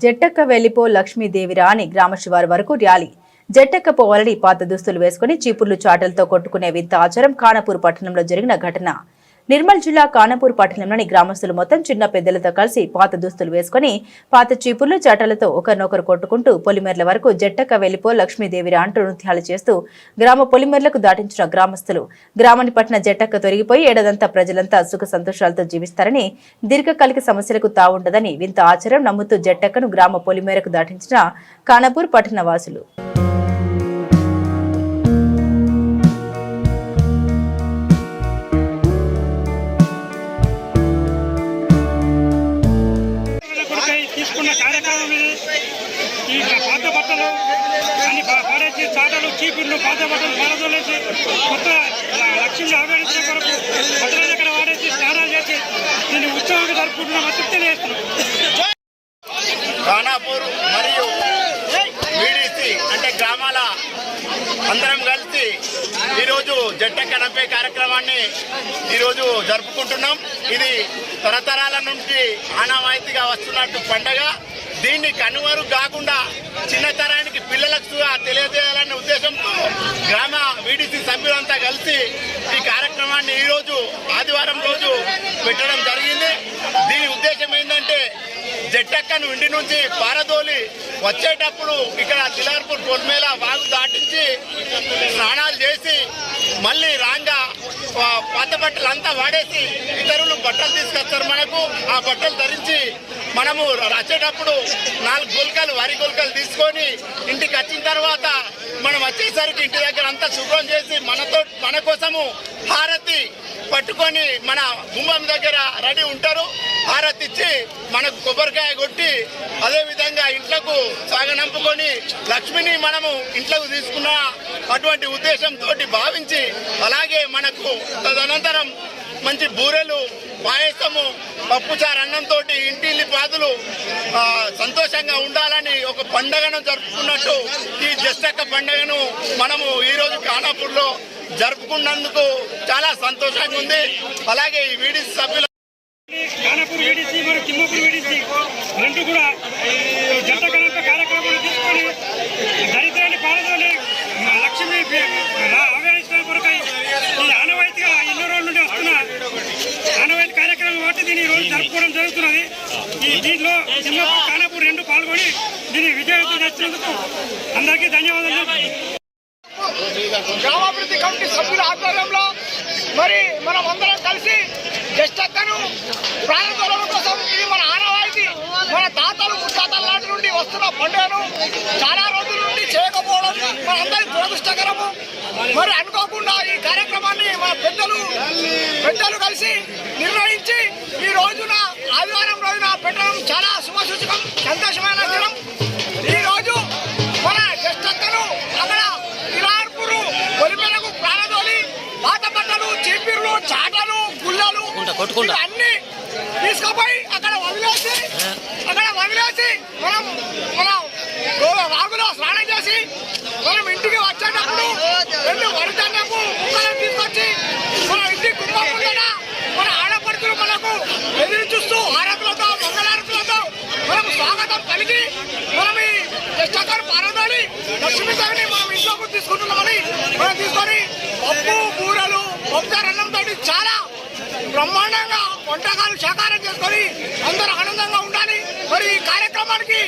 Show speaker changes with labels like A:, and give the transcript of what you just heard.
A: జట్టక్క వెళ్లిపో లక్ష్మీదేవి రాణి గ్రామ శివారు వరకు ర్యాలీ. జట్టక్క పోవాలని పాత దుస్తులు వేసుకుని చీపుర్లు చాటలతో కొట్టుకునే వింత ఆచారం ఖానాపూర్ పట్టణంలో జరిగిన ఘటన. నిర్మల్ జిల్లా ఖానాపూర్ పట్టణంలోని గ్రామస్తులు మొత్తం చిన్న పెద్దలతో కలిసి పాత దుస్తులు వేసుకుని పాత చీపుర్లు చాటలతో ఒకరినొకరు కొట్టుకుంటూ పొలిమేర్ల వరకు జట్టక్క వెళ్లిపో లక్ష్మీదేవి అంటూ నృత్యాలు చేస్తూ గ్రామ పొలిమేర్లకు దాటించిన గ్రామస్తులు గ్రామాన్ని పట్టిన జట్టక్క తొలగిపోయి ఏడాదంతా ప్రజలంతా సుఖ సంతోషాలతో జీవిస్తారని, దీర్ఘకాలిక సమస్యలకు తావుండదని వింత ఆచారం నమ్ముతూ జట్టక్కను గ్రామ పొలిమేరకు దాటించిన ఖానాపూర్ పట్టణ వాసులు.
B: తీసుకున్న కార్యక్రమం ఈ పాత బట్టలు అన్ని పాడేసి చాటలు చీపుర్లు పాత బట్టలు పారదోలేసి కొత్త లక్ష్మిని ఆవేదించే కొరకు బట్టలు అక్కడ వాడేసి స్నానాలు చేసి దీన్ని ఉత్సవంగా జరుపుకుంటున్నాం అని తెలియజేస్తున్నాం.
C: ఖానాపూర్ మరియు వీడీసీ అంటే గ్రామాల అందరం కలిసి ఈరోజు జట్టక్క నడిపే కార్యక్రమాన్ని ఈరోజు జరుపుకుంటున్నాం. ఇది తరతరాల నుంచి ఆనవాయితీగా వస్తున్నట్టు పండగ. దీన్ని కనుమరు కాకుండా చిన్నతరానికి పిల్లలకు తెలియజేయాలనే ఉద్దేశంతో గ్రామ వీడీసీ సభ్యులంతా కలిసి ఈ కార్యక్రమాన్ని ఈరోజు ఆదివారం రోజు పెట్టడం జరిగింది. దీని ఉద్దేశం ఏంటంటే జట్టక్కను ఇంటి నుంచి పారదోలి వచ్చేటప్పుడు ఇక్కడ తిలార్పూర్ పొలిమేల వాగు దాటించి స్నానాలు చేసి మళ్ళీ రాంగా పాత బట్టలు అంతా వాడేసి ఇతరులు బట్టలు తీసుకొస్తారు మనకు. ఆ బట్టలు ధరించి మనము వచ్చేటప్పుడు 4 గుల్కలు వరి గుల్కలు తీసుకొని ఇంటికి వచ్చిన తర్వాత మనం వచ్చేసరికి ఇంటి దగ్గర అంతా శుభ్రం చేసి మన కోసము హారతి పట్టుకొని మన గుమ్మం దగ్గర రెడీ ఉంటారు. హారతి ఇచ్చి మనకు కొబ్బరికాయ కొట్టి అదేవిధంగా ఇంట్లోకి సాగనంపుకొని లక్ష్మిని మనము ఇంట్లోకి తీసుకున్న అటువంటి ఉద్దేశంతో భావించి, అలాగే మనకు తదనంతరం మంచి బూరెలు, పాయసము, పప్పుచారు అన్నంతో ఇంటిల్లి పాదులు సంతోషంగా ఉండాలని ఒక పండుగను జరుపుకున్నట్టు ఈ జట్టక్క పండుగను మనము ఈరోజు ఖానాపూర్లో జరుపుకున్నందుకు చాలా సంతోషంగా ఉంది. అలాగే ఈ వీడీసీ సభ్యులు
B: ఖానాపూర్ వీడీసీ మరియు తిమ్మాపూర్ వీడీసీ రెండు కూడా జట్టక్క కార్యక్రమాలు తీసుకొని దరిద్రాన్ని పారదోలి లక్ష్మి ఆవేదించడం కొరకై ఈ ఆనవాయితీగా ఎన్నో రోజుల నుండి వస్తున్న ఆనవాయితీ కార్యక్రమం కాబట్టి దీన్ని ఈ రోజు జరుపుకోవడం జరుగుతున్నది. దీంట్లో తిమ్మాపూర్ ఖానాపూర్ రెండు పాల్గొని దీన్ని విజయవంతం చేసినందుకు అందరికీ ధన్యవాదాలు.
D: గ్రామాభివృద్ధి కమిటీ సభ్యుల ఆధ్వర్యంలో మరి మనం అందరం కలిసి జట్టక్కను ప్రారంభం కోసం ఇది మన ఆనవాయితీ, మన తాతలు ముత్తాతల నాటి నుండి వస్తున్న పండుగను చాలా రోజుల నుండి చేయకపోవడం మనందరి దురదృష్టకరము. మరి అనుకోకుండా ఈ కార్యక్రమాన్ని మా పెద్దలు కలిసి నిర్వహించి ఈ రోజున ఆదివారం రోజున పెట్టడం చాలా శుభసూచకం, సంతోషమైన దినం. ఈ రోజు మన జట్టక్కను అక్కడ తిలార్పూరు పొలిమేరకు ప్రాణదోలి పాత బట్టలు, చీపిర్లు, చాటలు, గుల్లలు అన్ని తీసుకుపోయి అక్కడ వదిలేసి మనం వాగులో స్నానం చేసి మనం ఇంటికి వచ్చేటప్పుడు 2 వరిధాన్యపు ముక్కలను తీసుకొచ్చి మన ఇంటి కుటుంబం మన ఆడపడుతులు మనకు ఎదురు చూస్తూ హారతులతో, మంగళారతులతో మనం స్వాగతం పలికి మనం ఈ జట్టక్కను పారదోలి లక్ష్మీదేవిని మనం ఇంట్లోకి తీసుకుంటున్నామని మనం తీసుకొని పప్పు, బూరెలు, పప్పుచారన్నంతో చాలా బ్రహ్మాండంగా వంటకాలు సాకారం చేసుకొని అందరూ ఆనందంగా ఉండాలి. మరి ఈ కార్యక్రమానికి